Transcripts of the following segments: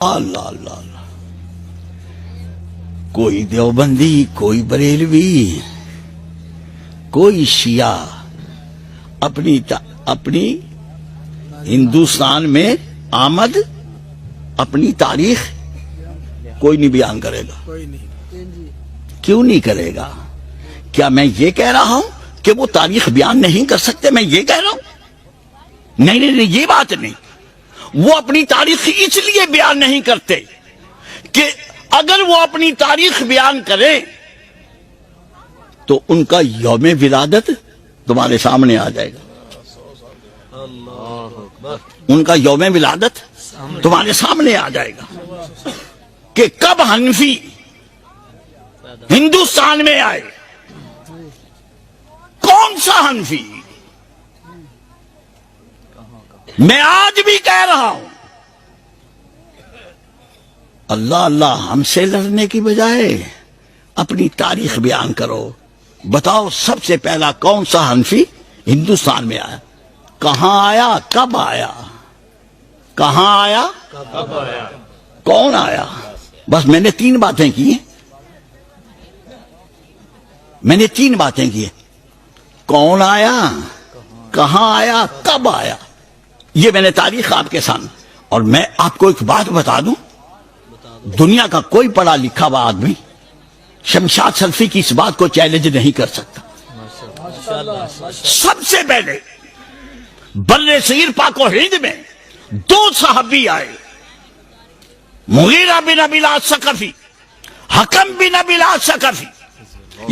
اللہ اللہ اللہ، کوئی دیوبندی، کوئی بریلوی، کوئی شیعہ اپنی ہندوستان میں آمد، اپنی تاریخ کوئی نہیں بیان کرے گا۔ کیوں نہیں کرے گا؟ کیا میں یہ کہہ رہا ہوں کہ وہ تاریخ بیان نہیں کر سکتے؟ میں یہ کہہ رہا ہوں؟ نہیں، یہ بات نہیں۔ وہ اپنی تاریخ اس لیے بیان نہیں کرتے کہ اگر وہ اپنی تاریخ بیان کریں تو ان کا یوم ولادت تمہارے سامنے آ جائے گا۔ ان کا یوم ولادت تمہارے سامنے آ جائے گا کہ کب حنفی ہندوستان میں آئے، کون سا حنفی۔ میں آج بھی کہہ رہا ہوں، اللہ اللہ، ہم سے لڑنے کی بجائے اپنی تاریخ بیان کرو۔ بتاؤ سب سے پہلا کون سا حنفی ہندوستان میں آیا؟ کہاں آیا؟ کب آیا؟ کہاں آیا؟ کب آیا؟ کون آیا؟ بس میں نے تین باتیں کی ہیں۔ میں نے تین باتیں کی ہیں، کون آیا، کہاں آیا، کب آیا۔ یہ میں نے تاریخ آپ کے سامنے۔ اور میں آپ کو ایک بات بتا دوں، دنیا کا کوئی پڑھا لکھا ہوا آدمی شمشاد سلفی کی اس بات کو چیلنج نہیں کر سکتا۔ سب سے پہلے بر صغیر پاک و ہند میں دو صحابی آئے، مغیرہ بن ابی العاص ثقفی، حکم بن ابی العاص ثقفی۔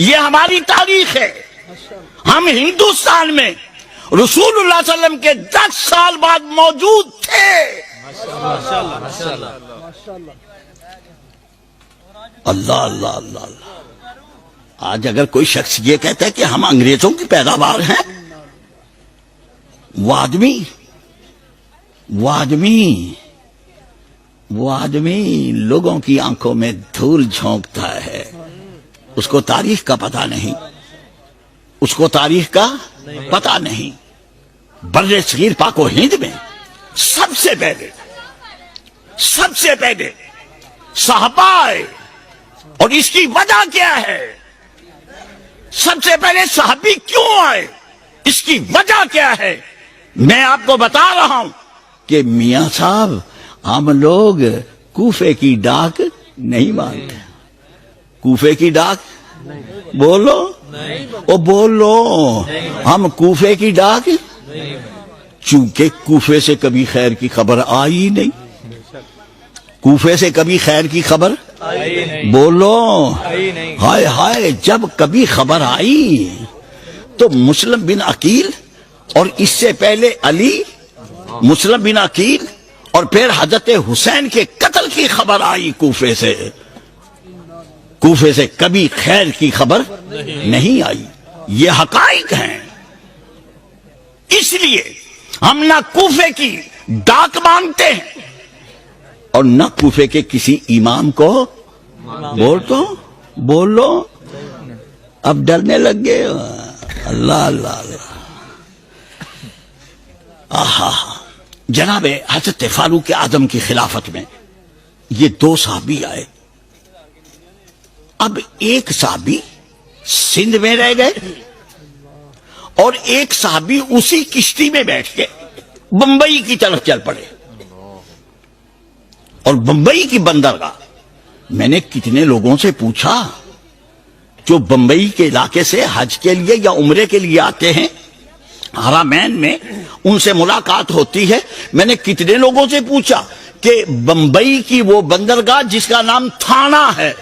یہ ہماری تاریخ ہے۔ ہم ہندوستان میں رسول اللہ صلی اللہ علیہ وسلم کے 10 سال بعد موجود تھے۔ اللہ اللہ اللہ اللہ۔ آج اگر کوئی شخص یہ کہتا ہے کہ ہم انگریزوں کی پیداوار ہیں، وہ آدمی لوگوں کی آنکھوں میں دھول جھونکتا ہے۔ اس کو تاریخ کا پتہ نہیں، اس کو تاریخ کا پتہ نہیں۔ بر صغیر پاک و ہند میں سب سے پہلے صحابہ آئے، اور اس کی وجہ کیا ہے؟ سب سے پہلے صحابی کیوں آئے، اس کی وجہ کیا ہے؟ میں آپ کو بتا رہا ہوں کہ میاں صاحب، ہم لوگ کوفے کی ڈاک نہیں مانتے۔ کوفے کی ڈاک بولو، او بولو، ہم کوفے کی ڈاک، چونکہ کوفے سے کبھی خیر کی خبر آئی نہیں۔ کوفے سے کبھی خیر کی خبر بولو، ہائے ہائے، جب کبھی خبر آئی تو مسلم بن عقیل، اور اس سے پہلے علی، مسلم بن عقیل، اور پھر حضرت حسین کے قتل کی خبر آئی کوفے سے۔ کوفے سے کبھی خیر کی خبر نہیں آئی۔ یہ حقائق ہیں۔ اس لیے ہم نہ کوفے کی ڈاک مانگتے ہیں اور نہ کوفے کے کسی امام کو بولو۔ اب ڈرنے لگ گئے۔ اللہ اللہ اللہ۔ آہا، جناب حضرت فاروق اعظم کی خلافت میں یہ دو صحابی آئے۔ اب ایک صحابی سندھ میں رہ گئے اور ایک صحابی اسی کشتی میں بیٹھ کے بمبئی کی طرف چل پڑے۔ اور بمبئی کی بندرگاہ، میں نے کتنے لوگوں سے پوچھا جو بمبئی کے علاقے سے حج کے لیے یا عمرے کے لیے آتے ہیں، حرمین میں ان سے ملاقات ہوتی ہے۔ میں نے کتنے لوگوں سے پوچھا کہ بمبئی کی وہ بندرگاہ جس کا نام تھانہ ہے،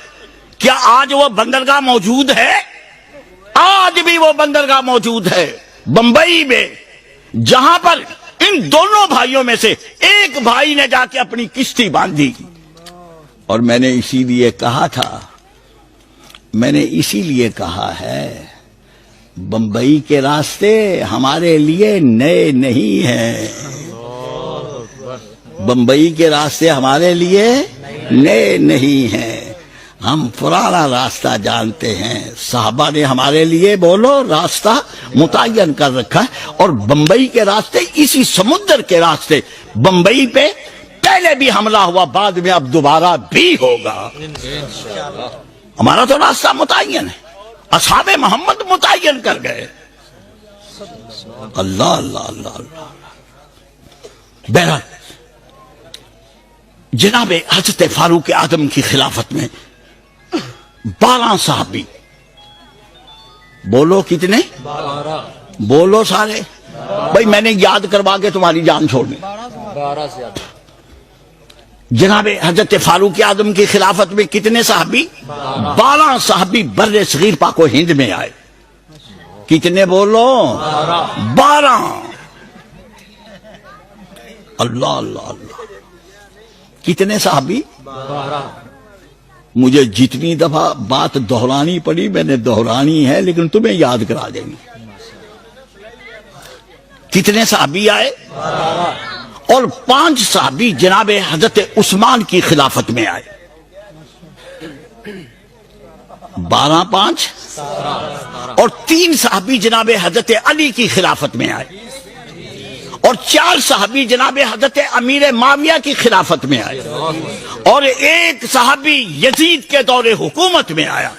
کیا آج وہ بندرگاہ موجود ہے؟ آج بھی وہ بندرگاہ موجود ہے بمبئی میں، جہاں پر ان دونوں بھائیوں میں سے ایک بھائی نے جا کے اپنی کشتی باندھی۔ اور میں نے اسی لیے کہا ہے، بمبئی کے راستے ہمارے لیے نئے نہیں ہیں۔ بمبئی کے راستے ہمارے لیے نئے نہیں ہیں، ہم پرانا راستہ جانتے ہیں۔ صحابہ نے ہمارے لیے راستہ متعین کر رکھا ہے، اور بمبئی کے راستے اسی سمندر کے راستے بمبئی پہ پہلے بھی حملہ ہوا، بعد میں اب دوبارہ بھی ہوگا۔ ہمارا تو راستہ متعین ہے، اصحاب محمد متعین کر گئے۔ اللہ اللہ اللہ اللہ۔ بہرحال جناب حضرت فاروق اعظم کی خلافت میں 12 صحابی، بولو کتنے؟ 12 بولو سارے بھائی، میں نے یاد کروا کے تمہاری جان چھوڑنی۔ 12 سے زیادہ جناب حضرت فاروق اعظم کی خلافت میں کتنے صحابی؟ 12 صحابی بر صغیر پاک و ہند میں آئے۔ کتنے بولو؟ 12۔ اللہ اللہ اللہ۔ کتنے صحابی؟ 12 مجھے جتنی دفعہ بات دہرانی پڑی میں نے دہرانی ہے، لیکن تمہیں یاد کرا دیں گے۔ کتنے صحابی آئے؟ 12 اور 5 صحابی جناب حضرت عثمان کی خلافت میں آئے۔ 12 5 اور 3 صحابی جناب حضرت علی کی خلافت میں آئے، اور 4 صحابی جناب حضرت امیر معاویہ کی خلافت میں آئے، اور 1 صحابی یزید کے دور حکومت میں آیا۔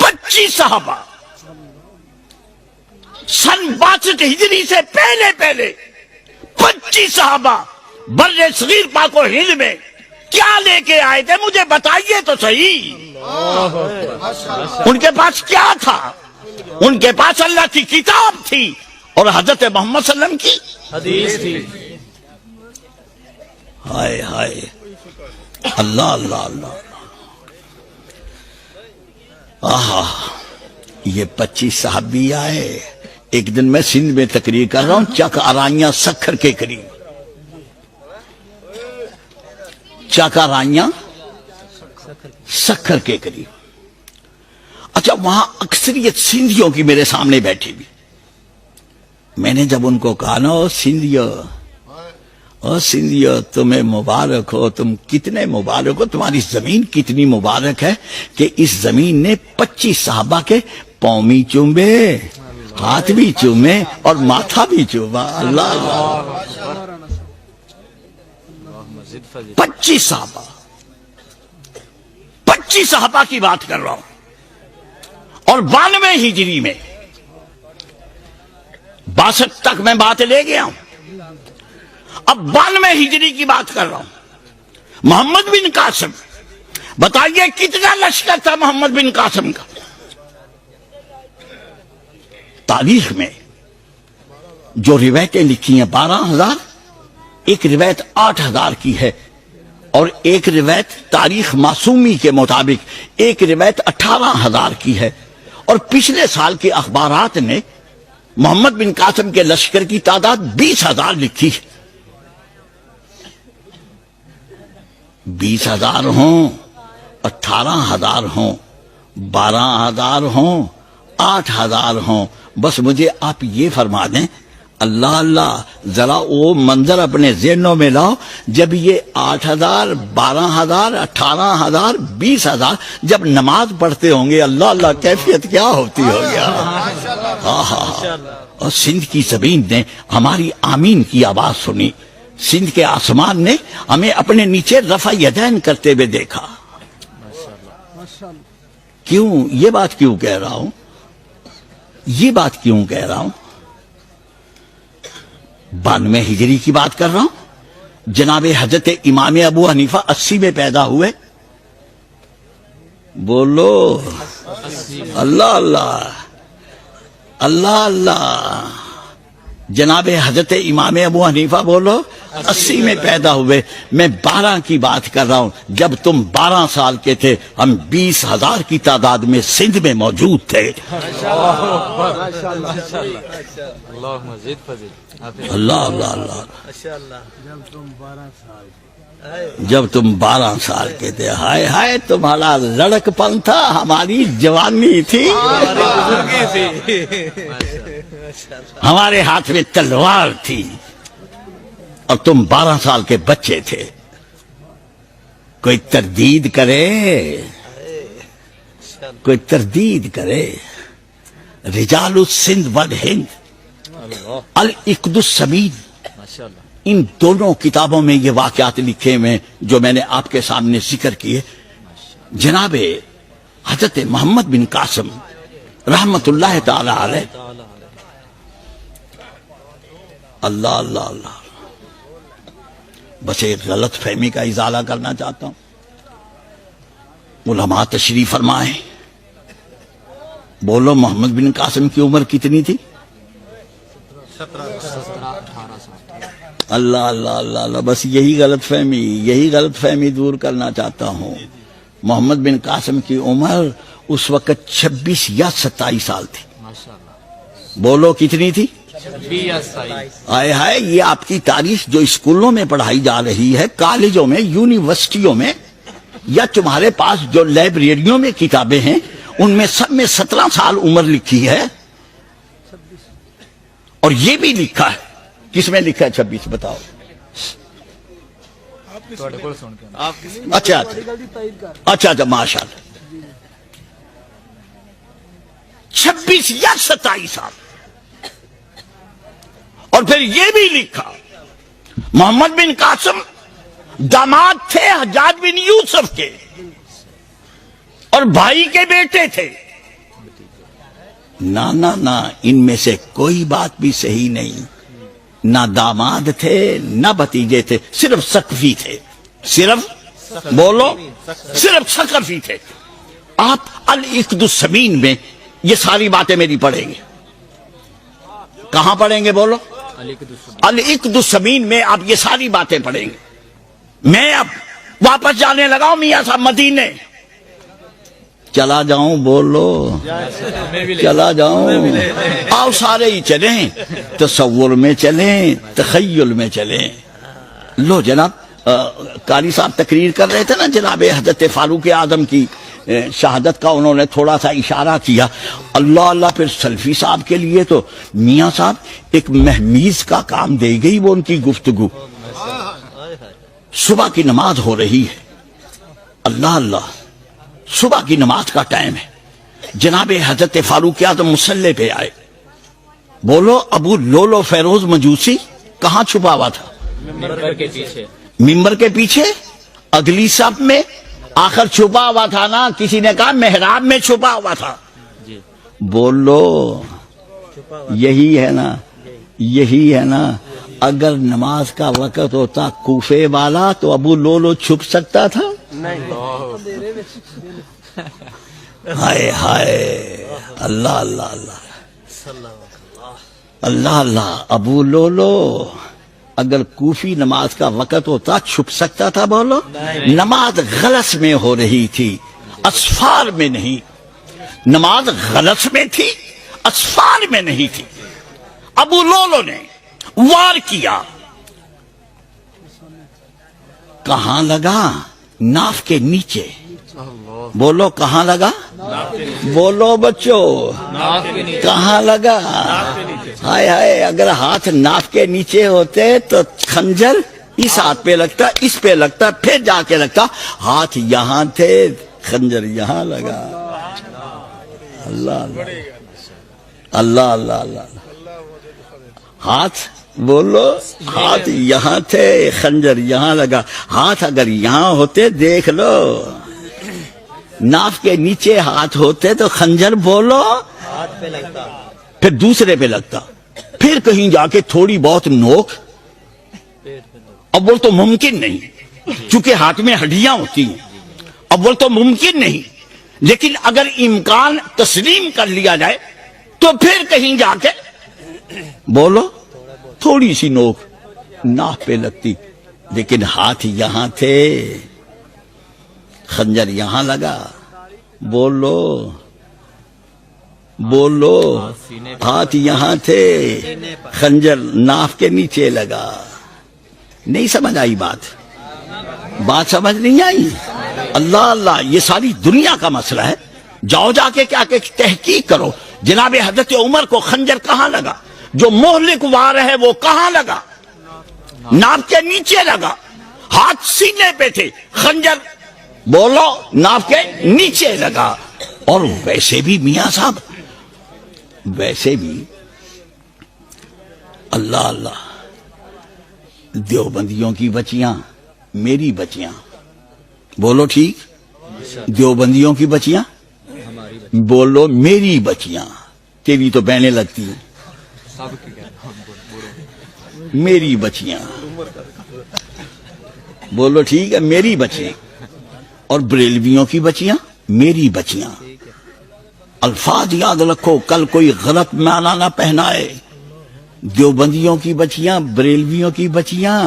25 صحابہ سن 62 ہجری سے پہلے 25 صحابہ بر صغیر پاک و ہند میں کیا لے کے آئے تھے؟ مجھے بتائیے تو صحیح۔ ان کے پاس کیا تھا؟ ان کے پاس اللہ کی کتاب تھی اور حضرت محمد صلی اللہ علیہ وسلم کی حدیث تھی۔ ہائے ہائے، اللہ اللہ اللہ۔ آہا، یہ 25 صحابی آئے۔ ایک دن میں سندھ میں تقریر کر رہا ہوں، چک آرائیاں سکھر کے قریب، چک آرائیاں سکھر کے قریب۔ اچھا، وہاں اکثریت سندھیوں کی میرے سامنے بیٹھی بھی۔ میں نے جب ان کو کہا نا، او سندھیو تمہیں مبارک ہو، تم کتنے مبارک ہو، تمہاری زمین کتنی مبارک ہے کہ اس زمین نے 25 صحابہ کے پاؤں بھی چومے، ہاتھ بھی چومے اور ماتھا بھی چوما۔ اللہ اللہ۔ 25 صحابہ، 25 صحابہ کی بات کر رہا ہوں، اور 92 ہجری میں 62 تک میں بات لے گیا ہوں، اب 92 ہجری کی بات کر رہا ہوں۔ محمد بن قاسم، بتائیے کتنا لشکر تھا محمد بن قاسم کا؟ تاریخ میں جو روایتیں لکھی ہیں 12,000، ایک روایت 8,000 کی ہے، اور ایک روایت تاریخ معصومی کے مطابق ایک روایت 18,000 کی ہے، اور پچھلے سال کے اخبارات نے محمد بن قاسم کے لشکر کی تعداد 20,000 لکھی ہے۔ 20,000 ہوں، 18,000 ہوں، 12,000 ہوں، 8,000 ہوں، بس مجھے آپ یہ فرما دیں، اللہ اللہ، ذرا وہ منظر اپنے ذہنوں میں لاؤ، جب یہ 8,000 12,000 18,000 20,000 جب نماز پڑھتے ہوں گے، اللہ اللہ کیفیت کیا ہوتی ہوگی۔ اور سندھ کی زمین نے ہماری آمین کی آواز سنی، سندھ کے آسمان نے ہمیں اپنے نیچے رفع یدین کرتے ہوئے دیکھا۔ کیوں یہ بات کیوں کہہ رہا ہوں؟ یہ بات کیوں کہہ رہا ہوں؟ 92 ہجری کی بات کر رہا ہوں، جناب حضرت امام ابو حنیفہ 80 میں پیدا ہوئے۔ بولو اللہ اللہ اللہ اللہ۔ جناب حضرت امام ابو حنیفہ بولو 80 میں پیدا ہوئے۔ میں 12 کی بات کر رہا ہوں، جب تم 12 سال کے تھے ہم 20,000 کی تعداد میں سندھ میں موجود تھے۔ اللہ اللہ اللہ۔ جب تم 12 سال کے تھے، ہائے ہائے تمہارا لڑک پن تھا، ہماری جوانی تھی، ہمارے ہاتھ میں تلوار تھی، اور تم 12 سال کے بچے تھے۔ کوئی تردید کرے، کوئی تردید کرے۔ رجال السندھ والہند، العقد السمین، ان دونوں کتابوں میں یہ واقعات لکھے ہوئے جو میں نے آپ کے سامنے ذکر کیے. جناب حضرت محمد بن قاسم رحمت اللہ تعالی علیہ، اللہ اللہ اللہ، بس ایک غلط فہمی کا ازالہ کرنا چاہتا ہوں. علماء تشریف فرمائیں، بولو محمد بن قاسم کی عمر کتنی تھی؟ 17-18 سال. اللہ اللہ اللہ اللہ، بس یہی غلط فہمی دور کرنا چاہتا ہوں. محمد بن قاسم کی عمر اس وقت 26 یا 27 سال تھی. ماشاءاللہ. بولو کتنی تھی؟ 26 یا 27. آئے ہائے، یہ آپ کی تاریخ جو اسکولوں میں پڑھائی جا رہی ہے، کالجوں میں، یونیورسٹیوں میں، یا تمہارے پاس جو لائبریریوں میں کتابیں ہیں، ان میں سب میں 17 سال عمر لکھی ہے. اور یہ بھی لکھا ہے، کس میں لکھا ہے 26؟ بتاؤ. اچھا اچھا ماشاء اللہ، 26 یا 27 سال. اور پھر یہ بھی لکھا محمد بن قاسم داماد تھے حجاج بن یوسف کے، اور بھائی کے بیٹے تھے. نہ ان میں سے کوئی بات بھی صحیح نہیں. نہ داماد تھے نہ بھتیجے تھے، صرف ثقفی تھے. صرف بولو، صرف ثقفی تھے. آپ العقد السمین میں یہ ساری باتیں میری پڑھیں گے. کہاں پڑھیں گے؟ بولو. العقد السمین میں آپ یہ ساری باتیں پڑھیں گے. میں اب واپس جانے لگا ہوں میاں صاحب مدینے. چلا جاؤں؟ بولو. چلا جاؤں؟ آؤ سارے ہی چلیں، تصور میں چلیں، تخیل میں چلیں. لو جناب، قاری صاحب تقریر کر رہے تھے نا جناب حضرت فاروق اعظم کی شہادت کا، انہوں نے تھوڑا سا اشارہ کیا. اللہ اللہ، پھر سلفی صاحب کے لیے تو میاں صاحب ایک مہمیز کا کام دے گئی وہ ان کی گفتگو. صبح کی نماز ہو رہی ہے، اللہ اللہ، صبح کی نماز کا ٹائم ہے. جناب حضرت فاروق اعظم مصلی پہ آئے. بولو. ابو لولو فیروز مجوسی کہاں چھپا ہوا تھا؟ ممبر کے پیچھے، اگلی صف میں. آخر چھپا ہوا تھا نا، کسی نے کہا محراب میں چھپا ہوا تھا. بولو. یہی ہے نا، یہی ہے نا. اگر نماز کا وقت ہوتا کوفے والا تو ابو لولو چھپ سکتا تھا؟ ہائے ہائے، اللہ اللہ اللہ، اللہ اللہ. ابو لولو اگر کوفی نماز کا وقت ہوتا چھپ سکتا تھا؟ بولو. نماز غلس میں ہو رہی تھی، اسفار میں نہیں. نماز غلس میں تھی، اسفار میں نہیں تھی. ابو لولو نے وار کیا. کہاں لگا؟ ناف کے نیچے. بولو کہاں لگا؟ بولو بچوں، کہاں لگا؟ ہائے ہائے، اگر ہاتھ ناف کے نیچے ہوتے تو خنجر اس ہاتھ پہ لگتا، اس پہ لگتا، پھر جا کے لگتا. ہاتھ یہاں تھے، خنجر یہاں لگا. اللہ اللہ اللہ اللہ اللہ. ہاتھ بولو، ہاتھ یہاں تھے، خنجر یہاں لگا. ہاتھ اگر یہاں ہوتے، دیکھ لو، ناف کے نیچے ہاتھ ہوتے تو خنجر بولو ہاتھ پہ لگتا، پھر دوسرے پہ لگتا، پھر کہیں جا کے تھوڑی بہت نوک. اب وہ تو ممکن نہیں، چونکہ ہاتھ میں ہڈیاں ہوتی ہیں. اب وہ تو ممکن نہیں، لیکن اگر امکان تسلیم کر لیا جائے تو پھر کہیں جا کے بولو تھوڑی سی نوک ناف پہ لگتی. لیکن ہاتھ یہاں تھے، خنجر یہاں لگا. بولو بولو، ہاتھ یہاں تھے، خنجر ناف کے نیچے لگا. نہیں سمجھ آئی بات؟ بات سمجھ نہیں آئی؟ اللہ اللہ، یہ ساری دنیا کا مسئلہ ہے. جاؤ جا کے کیا کہ تحقیق کرو. جناب حضرت عمر کو خنجر کہاں لگا؟ جو مہلک وار ہے وہ کہاں لگا؟ ناف کے نیچے لگا. ہاتھ سینے پہ تھے، خنجر بولو ناف کے نیچے لگا. اور ویسے بھی میاں صاحب، ویسے بھی اللہ اللہ، دیوبندیوں کی بچیاں میری بچیاں، بولو ٹھیک، دیوبندیوں کی بچیاں بولو میری بچیاں، تیری تو بہنیں لگتی ہیں، سب کی کہنا میری بچیاں، بولو ٹھیک ہے، میری بچیاں، اور بریلویوں کی بچیاں میری بچیاں۔ الفاظ یاد رکھو، کل کوئی غلط معنی نہ پہنائے، دیوبندیوں کی بچیاں بریلویوں کی بچیاں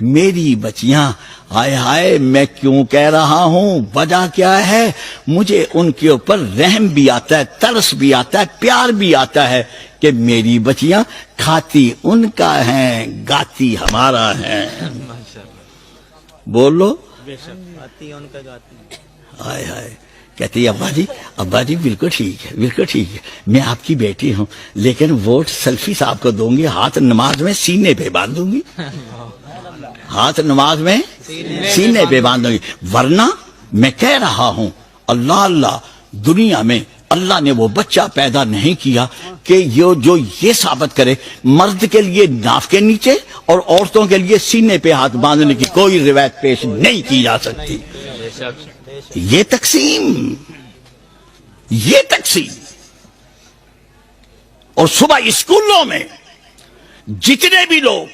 میری بچیاں۔ ہائے ہائے، میں کیوں کہہ رہا ہوں، وجہ کیا ہے؟ مجھے ان کے اوپر رحم بھی آتا ہے، ترس بھی آتا ہے، پیار بھی آتا ہے کہ میری بچیاں کھاتی ان کا ہیں، گاتی ہمارا ہیں۔ بولو، ہائے ہائے، کہتی ابا جی بالکل ٹھیک ہے، بالکل ٹھیک ہے، میں آپ کی بیٹی ہوں، لیکن ووٹ سیلفی صاحب کو دوں گی، ہاتھ نماز میں سینے پہ باندھوں گی، ہاتھ نماز میں سینے پہ باندھوں گی، ورنہ میں کہہ رہا ہوں اللہ اللہ، دنیا میں اللہ نے وہ بچہ پیدا نہیں کیا کہ جو یہ ثابت کرے مرد کے لیے ناف کے نیچے اور عورتوں کے لیے سینے پہ ہاتھ باندھنے کی کوئی روایت پیش نہیں کی جا سکتی۔ یہ تقسیم اور صبح اسکولوں میں جتنے بھی لوگ،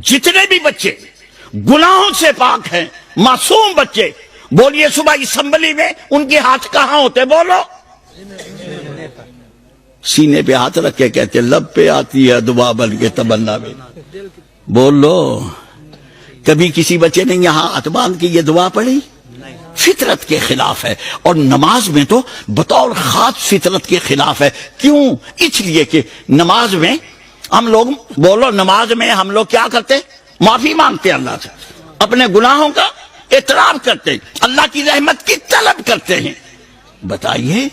جتنے بھی بچے گناہوں سے پاک ہیں، معصوم بچے، بولیے صبح اسمبلی میں ان کے ہاتھ کہاں ہوتے؟ بولو، سینے پہ ہاتھ رکھ کے کہتے لب پہ آتی ہے دعا بن کے تمنا میں۔ بولو، کبھی کسی بچے نے یہاں ہاتھ باندھ کے یہ دعا پڑھی؟ فطرت کے خلاف ہے، اور نماز میں تو بطور خاص فطرت کے خلاف ہے۔ کیوں؟ اس لیے کہ نماز میں ہم لوگ، بولو، نماز میں ہم لوگ کیا کرتے؟ معافی مانگتے اللہ سے، اپنے گناہوں کا اعتراف کرتے، اللہ کی رحمت کی طلب کرتے ہیں۔ بتائیے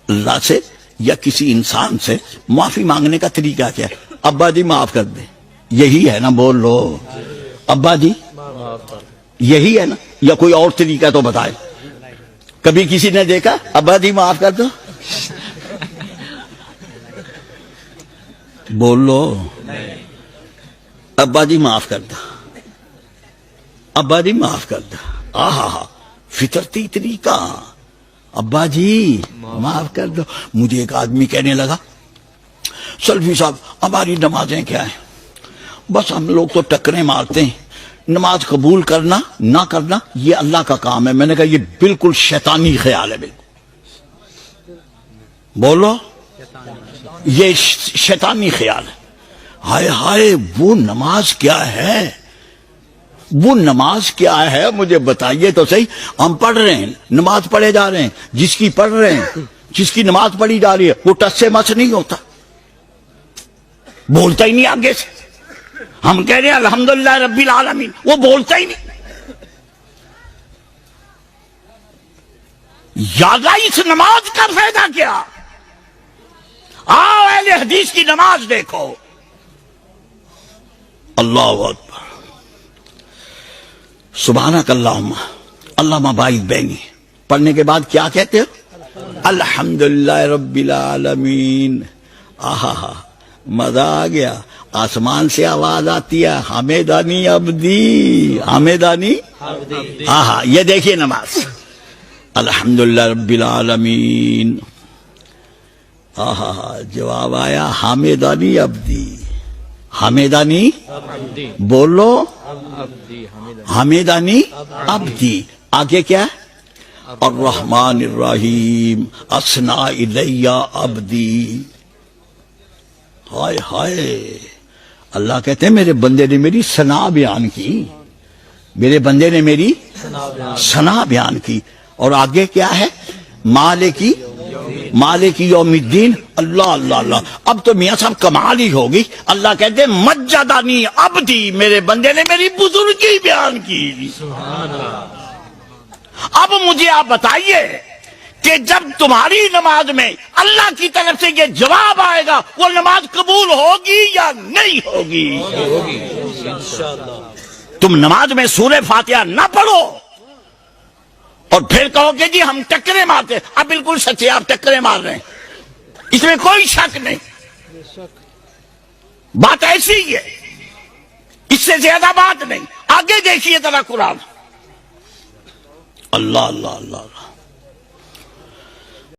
اللہ سے یا کسی انسان سے معافی مانگنے کا طریقہ کیا ہے؟ ابا جی معاف کر دیں، یہی ہے نا؟ بول لو، ابا جی یہی ہے نا؟ یا کوئی اور طریقہ تو بتائے۔ کبھی کسی نے دیکھا ابا جی معاف کر دو؟ بولو، ابا جی معاف کر دو، ابا جی معاف کر دو، آہا، فطرتی طریقہ، ابا جی معاف کر دو۔ مجھے ایک آدمی کہنے لگا سلفی صاحب ہماری نمازیں کیا ہیں؟ بس ہم لوگ تو ٹکریں مارتے ہیں، نماز قبول کرنا نہ کرنا یہ اللہ کا کام ہے۔ میں نے کہا یہ بالکل شیطانی خیال ہے، بالکل، بولو، یہ شیطانی خیال ہے۔ ہائے ہائے، وہ نماز کیا ہے؟ وہ نماز کیا ہے مجھے بتائیے تو صحیح۔ ہم پڑھ رہے ہیں، نماز پڑھے جا رہے ہیں، جس کی پڑھ رہے ہیں، جس کی نماز پڑھی جا رہی ہے وہ ٹس سے مس نہیں ہوتا، بولتا ہی نہیں آگے سے۔ ہم کہہ رہے ہیں الحمدللہ رب العالمین، وہ بولتا ہی نہیں۔ یاد آئی اس نماز کا فائدہ کیا؟ آؤ اہل حدیث کی نماز دیکھو، اللہ اکبر، سبحانک اللہم اللہم باعث بینی، پڑھنے کے بعد کیا کہتے ہو؟ الحمدللہ رب العالمین۔ آہا، مزہ آ گیا۔ آسمان سے آواز آتی ہے حمیدانی عبدی، حمیدانی عبدی۔ آہا، یہ دیکھیے نماز، الحمدللہ رب العالمین، آہا، جواب آیا حمیدانی عبدی، حمیدانی عبدی، بولو، عبدی، حمیدانی عبدی۔ آگے کیا ہے؟ الرحمن الرحیم اثنا الی عبدی۔ ہائے ہائے، اللہ کہتے ہیں میرے بندے نے میری ثنا بیان کی، میرے بندے نے میری ثنا بیان کی۔ اور آگے کیا ہے؟ مالک یوم الدین۔ اللہ اللہ اللہ، اب تو میاں صاحب کمال ہی ہوگی۔ اللہ کہتے ہیں مجدنی عبدی، میرے بندے نے میری بزرگی بیان کی۔ اب مجھے آپ بتائیے کہ جب تمہاری نماز میں اللہ کی طرف سے یہ جواب آئے گا، وہ نماز قبول ہوگی یا نہیں ہوگی؟ تم نماز میں سورہ فاتحہ نہ پڑھو اور پھر کہو کہ جی ہم ٹکرے مارتے، اب بالکل سچے، آپ ٹکرے مار رہے ہیں، اس میں کوئی شک نہیں، بات ایسی ہی ہے۔ اس سے زیادہ بات نہیں. آگے دیکھیے ذرا قرآن. اللہ اللہ اللہ اللہ.